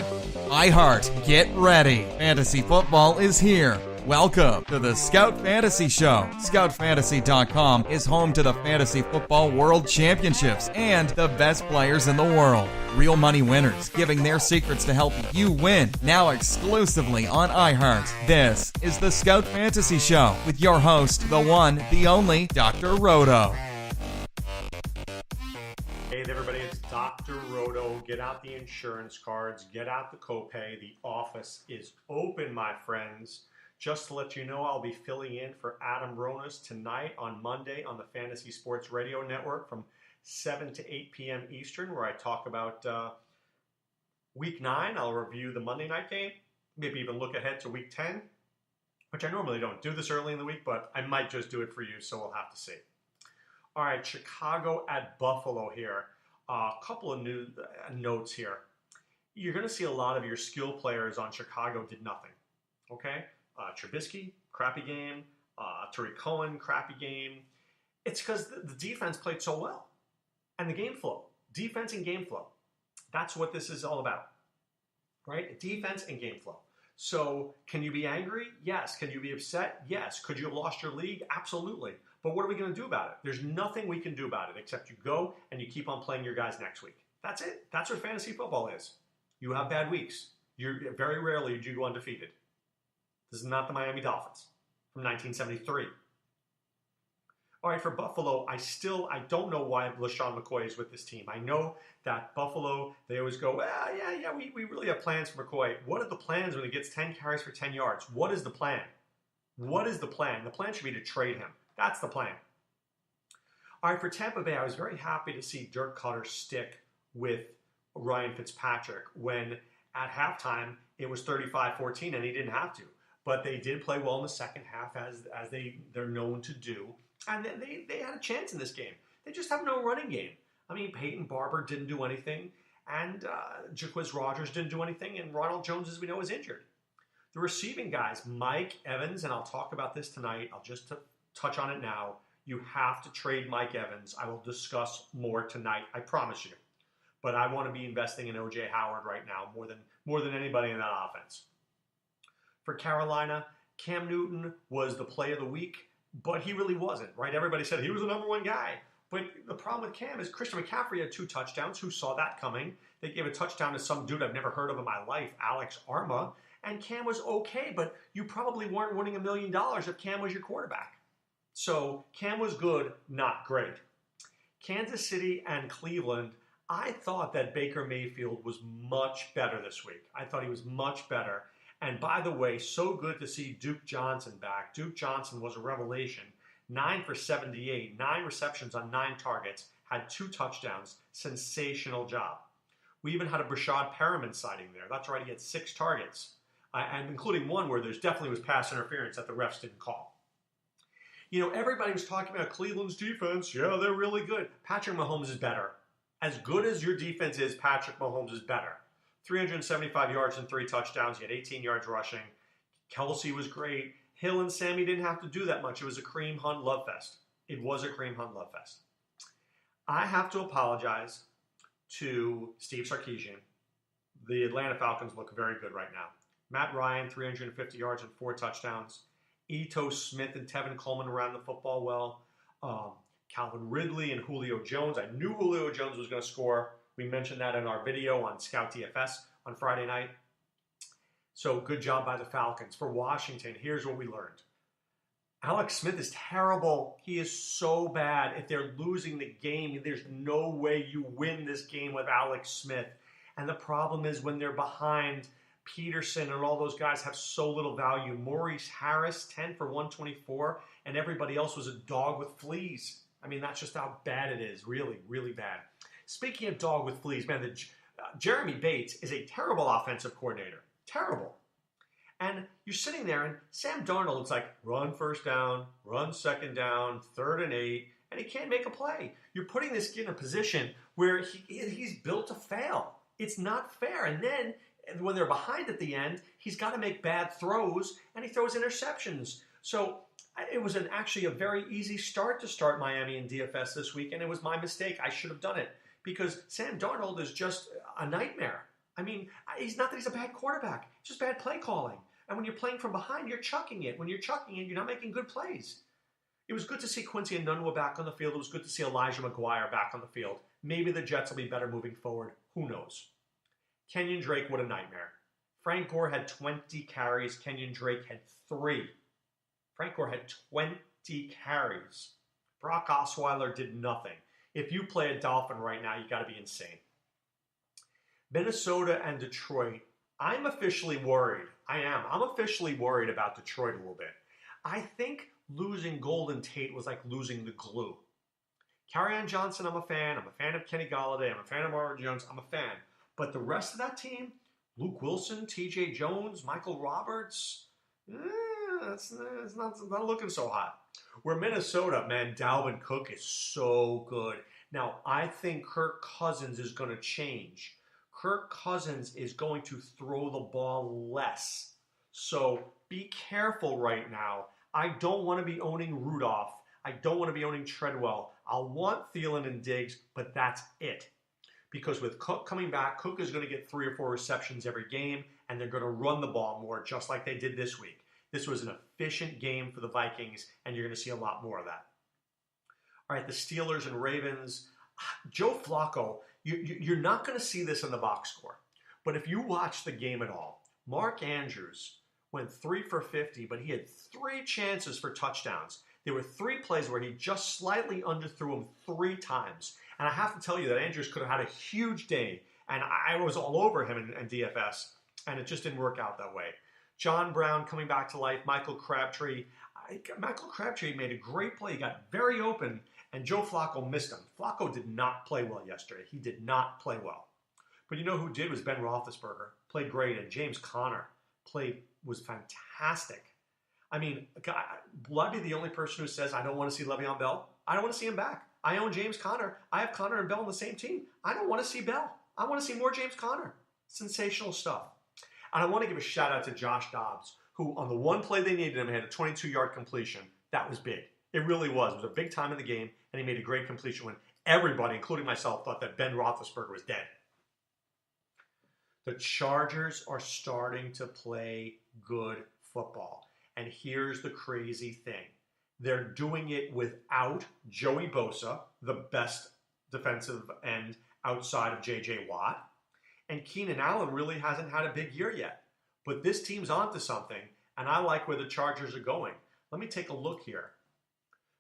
iHeart, get ready. Fantasy football is here. Welcome to the Scout Fantasy Show. ScoutFantasy.com is home to the Fantasy Football World Championships and the best players in the world. Real money winners giving their secrets to help you win. Now exclusively on iHeart. This is the Scout Fantasy Show with your host, the one, the only, Dr. Roto. Hey there, everybody, it's Dr. Roto. Get out the insurance cards, get out the copay. The office is open, my friends. Just to let you know, I'll be filling in for Adam Ronas tonight on Monday on the Fantasy Sports Radio Network from 7 to 8 p.m. Eastern, where I talk about Week 9. I'll review the Monday night game, maybe even look ahead to Week 10, which I normally don't do this early in the week, but I might just do it for you, so we'll have to see. All right, Chicago at Buffalo here. A couple of new notes here. You're going to see a lot of your skill players on Chicago did nothing, okay? Trubisky, crappy game. Tariq Cohen, crappy game. It's because the defense played so well. And the game flow. Defense and game flow. That's what this is all about, right? Defense and game flow. So can you be angry? Yes. Can you be upset? Yes. Could you have lost your league? Absolutely. But what are we going to do about it? There's nothing we can do about it except you go and you keep on playing your guys next week. That's it. That's what fantasy football is. You have bad weeks. Very rarely do you go undefeated. This is not the Miami Dolphins from 1973. All right, for Buffalo, I don't know why LaShawn McCoy is with this team. I know that Buffalo, they always go, we really have plans for McCoy. What are the plans when he gets 10 carries for 10 yards? What is the plan? What is the plan? The plan should be to trade him. That's the plan. All right, for Tampa Bay, I was very happy to see Dirk Cutter stick with Ryan Fitzpatrick when at halftime it was 35-14 and he didn't have to. But they did play well in the second half as they're known to do. And they had a chance in this game. They just have no running game. I mean, Peyton Barber didn't do anything. And Jaquiz Rogers didn't do anything. And Ronald Jones, as we know, is injured. The receiving guys, Mike Evans, and I'll talk about this tonight. I'll just touch on it now. You have to trade Mike Evans. I will discuss more tonight. I promise you. But I want to be investing in O.J. Howard right now more than anybody in that offense. For Carolina, Cam Newton was the play of the week, but he really wasn't, right? Everybody said he was the number one guy. But the problem with Cam is Christian McCaffrey had 2 touchdowns. Who saw that coming? They gave a touchdown to some dude I've never heard of in my life, Alex Arma. And Cam was okay, but you probably weren't winning $1 million if Cam was your quarterback. So Cam was good, not great. Kansas City and Cleveland, I thought that Baker Mayfield was much better this week. I thought he was much better. And by the way, so good to see Duke Johnson back. Duke Johnson was a revelation. 9 for 78, 9 receptions on 9 targets, had 2 touchdowns. Sensational job. We even had a Brashad Perriman sighting there. That's right, he had 6 targets, and including one where there's definitely was pass interference that the refs didn't call. You know, everybody was talking about Cleveland's defense. Yeah, they're really good. Patrick Mahomes is better. As good as your defense is, Patrick Mahomes is better. 375 yards and 3 touchdowns. He had 18 yards rushing. Kelsey was great. Hill and Sammy didn't have to do that much. It was a cream hunt love fest. It was a cream hunt love fest. I have to apologize to Steve Sarkisian. The Atlanta Falcons look very good right now. Matt Ryan, 350 yards and 4 touchdowns. Ito Smith and Tevin Coleman ran the football well. Calvin Ridley and Julio Jones. I knew Julio Jones was going to score. We mentioned that in our video on Scout DFS on Friday night. So good job by the Falcons. For Washington, here's what we learned. Alex Smith is terrible. He is so bad. If they're losing the game, there's no way you win this game with Alex Smith. And the problem is when they're behind, Peterson and all those guys have so little value. Maurice Harris, 10 for 124, and everybody else was a dog with fleas. I mean, that's just how bad it is. Really, really bad. Speaking of dog with fleas, man, Jeremy Bates is a terrible offensive coordinator. Terrible. And you're sitting there, and Sam Darnold's like, run first down, run second down, 3rd and 8, and he can't make a play. You're putting this kid in a position where he's built to fail. It's not fair. And then when they're behind at the end, he's got to make bad throws, and he throws interceptions. So it was actually a very easy start to start Miami in DFS this week, and it was my mistake. I should have done it because Sam Darnold is just a nightmare. I mean, he's not that he's a bad quarterback. It's just bad play calling. And when you're playing from behind, you're chucking it. When you're chucking it, you're not making good plays. It was good to see Quincy Enunwa back on the field. It was good to see Elijah McGuire back on the field. Maybe the Jets will be better moving forward. Who knows? Kenyon Drake, what a nightmare. Frank Gore had 20 carries. Kenyon Drake had 3. Frank Gore had 20 carries. Brock Osweiler did nothing. If you play a Dolphin right now, you got to be insane. Minnesota and Detroit, I'm officially worried. I'm officially worried about Detroit a little bit. I think losing Golden Tate was like losing the glue. Kerryon Johnson, I'm a fan. I'm a fan of Kenny Golladay. I'm a fan of Marvin Jones. I'm a fan. But the rest of that team, Luke Wilson, TJ Jones, Michael Roberts, it's not looking so hot. Where Minnesota, man, Dalvin Cook is so good. Now, I think Kirk Cousins is going to change. Kirk Cousins is going to throw the ball less. So be careful right now. I don't want to be owning Rudolph. I don't want to be owning Treadwell. I'll want Thielen and Diggs, but that's it. Because with Cook coming back, Cook is going to get 3 or 4 receptions every game, and they're going to run the ball more, just like they did this week. This was an efficient game for the Vikings, and you're going to see a lot more of that. All right, the Steelers and Ravens. Joe Flacco, you're not going to see this in the box score. But if you watch the game at all, Mark Andrews went 3 for 50, but he had 3 chances for touchdowns. There were 3 plays where he just slightly underthrew him 3 times. And I have to tell you that Andrews could have had a huge day, and I was all over him in DFS, and it just didn't work out that way. John Brown coming back to life, Michael Crabtree. Michael Crabtree made a great play. He got very open, and Joe Flacco missed him. Flacco did not play well yesterday. He did not play well. But you know who did was Ben Roethlisberger. Played great, and James Conner was fantastic. I mean, will I be the only person who says I don't want to see Le'Veon Bell? I don't want to see him back. I own James Conner. I have Conner and Bell on the same team. I don't want to see Bell. I want to see more James Conner. Sensational stuff. And I want to give a shout out to Josh Dobbs, who on the one play they needed him had a 22-yard completion. That was big. It really was. It was a big time in the game, and he made a great completion when everybody, including myself, thought that Ben Roethlisberger was dead. The Chargers are starting to play good football. And here's the crazy thing. They're doing it without Joey Bosa, the best defensive end outside of J.J. Watt. And Keenan Allen really hasn't had a big year yet. But this team's onto something, and I like where the Chargers are going. Let me take a look here.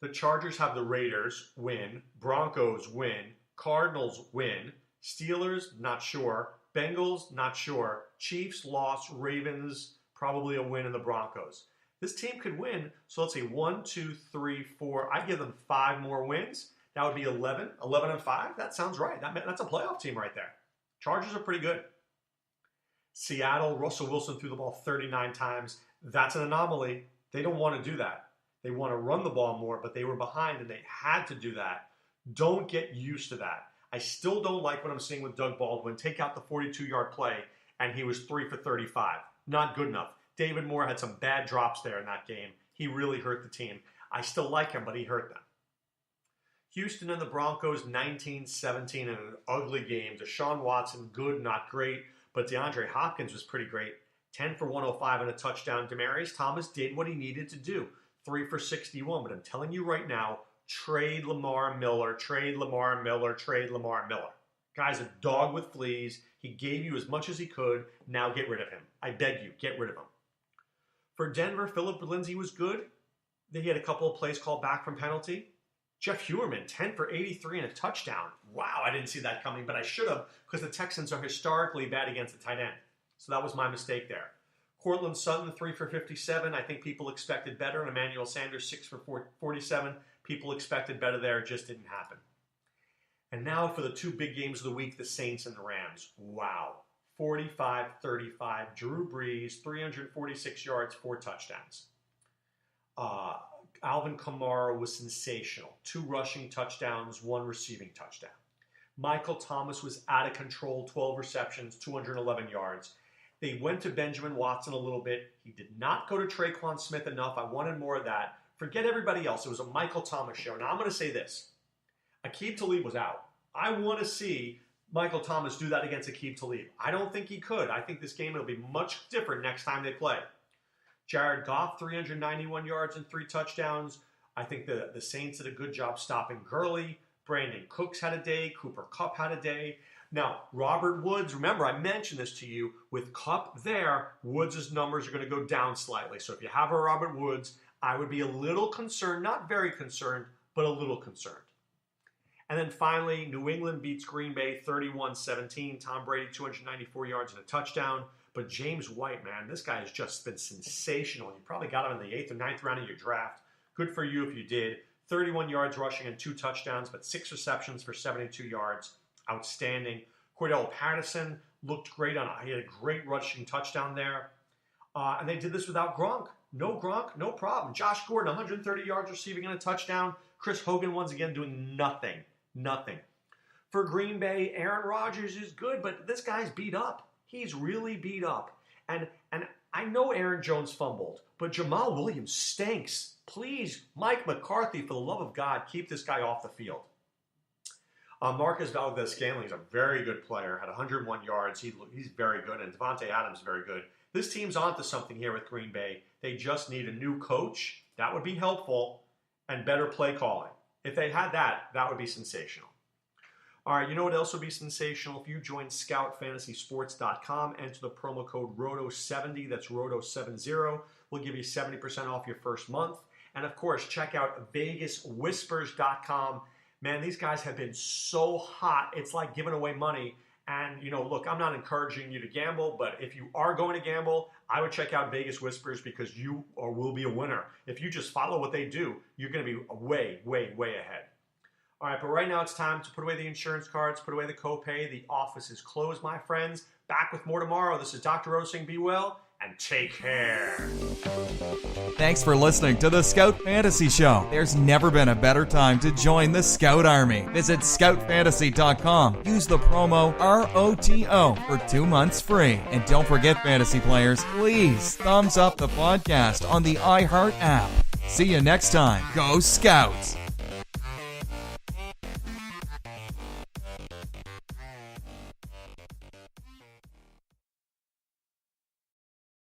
The Chargers have the Raiders win, Broncos win, Cardinals win, Steelers, not sure, Bengals, not sure, Chiefs, loss, Ravens, probably a win in the Broncos. This team could win, so let's see, 1, 2, 3, 4. I give them 5 more wins. That would be 11 and 5. That sounds right. That's a playoff team right there. Chargers are pretty good. Seattle, Russell Wilson threw the ball 39 times. That's an anomaly. They don't want to do that. They want to run the ball more, but they were behind and they had to do that. Don't get used to that. I still don't like what I'm seeing with Doug Baldwin. Take out the 42-yard play, and he was 3 for 35. Not good enough. David Moore had some bad drops there in that game. He really hurt the team. I still like him, but he hurt them. Houston and the Broncos, 19-17 in an ugly game. Deshaun Watson, good, not great. But DeAndre Hopkins was pretty great. 10 for 105 and a touchdown. Demaryius Thomas did what he needed to do. 3 for 61. But I'm telling you right now, trade Lamar Miller, trade Lamar Miller, trade Lamar Miller. Guy's a dog with fleas. He gave you as much as he could. Now get rid of him. I beg you, get rid of him. For Denver, Philip Lindsay was good. He had a couple of plays called back from penalty. Jeff Heuerman, 10 for 83 and a touchdown. Wow, I didn't see that coming, but I should have because the Texans are historically bad against the tight end. So that was my mistake there. Cortland Sutton, 3 for 57. I think people expected better. And Emmanuel Sanders, 6 for 47. People expected better there. It just didn't happen. And now for the 2 big games of the week, the Saints and the Rams. Wow. 45-35. Drew Brees, 346 yards, 4 touchdowns. Alvin Kamara was sensational. 2 rushing touchdowns, 1 receiving touchdown. Michael Thomas was out of control, 12 receptions, 211 yards. They went to Benjamin Watson a little bit. He did not go to Traquan Smith enough. I wanted more of that. Forget everybody else. It was a Michael Thomas show. Now I'm going to say this. Aqib Talib was out. I want to see Michael Thomas do that against Aqib Talib? I don't think he could. I think this game will be much different next time they play. Jared Goff, 391 yards and 3 touchdowns. I think the Saints did a good job stopping Gurley. Brandon Cooks had a day. Cooper Kupp had a day. Now, Robert Woods, remember I mentioned this to you, with Kupp there, Woods' numbers are going to go down slightly. So if you have a Robert Woods, I would be a little concerned, not very concerned, but a little concerned. And then finally, New England beats Green Bay 31-17. Tom Brady, 294 yards and a touchdown. But James White, man, this guy has just been sensational. You probably got him in the 8th or 9th round of your draft. Good for you if you did. 31 yards rushing and 2 touchdowns, but 6 receptions for 72 yards. Outstanding. Cordell Patterson looked great he had a great rushing touchdown there. And they did this without Gronk. No Gronk, no problem. Josh Gordon, 130 yards receiving and a touchdown. Chris Hogan, once again, doing nothing. Nothing. For Green Bay, Aaron Rodgers is good, but this guy's beat up. He's really beat up. And I know Aaron Jones fumbled, but Jamal Williams stinks. Please, Mike McCarthy, for the love of God, keep this guy off the field. Marcus Valdez-Scantling is a very good player, had 101 yards. He's very good, and Devontae Adams is very good. This team's onto something here with Green Bay. They just need a new coach. That would be helpful, and better play calling. If they had that, that would be sensational. All right, you know what else would be sensational? If you join ScoutFantasySports.com, enter the promo code ROTO70, that's ROTO70, we'll give you 70% off your first month. And of course, check out VegasWhispers.com. Man, these guys have been so hot, it's like giving away money. And, look, I'm not encouraging you to gamble, but if you are going to gamble, I would check out Vegas Whispers because you will be a winner. If you just follow what they do, you're going to be way, way, way ahead. All right, but right now it's time to put away the insurance cards, put away the copay. The office is closed, my friends. Back with more tomorrow. This is Dr. Roto saying be well and take care. Thanks for listening to the Scout Fantasy Show. There's never been a better time to join the Scout Army. Visit scoutfantasy.com. Use the promo ROTO for 2 months free. And don't forget, fantasy players, please thumbs up the podcast on the iHeart app. See you next time. Go Scouts!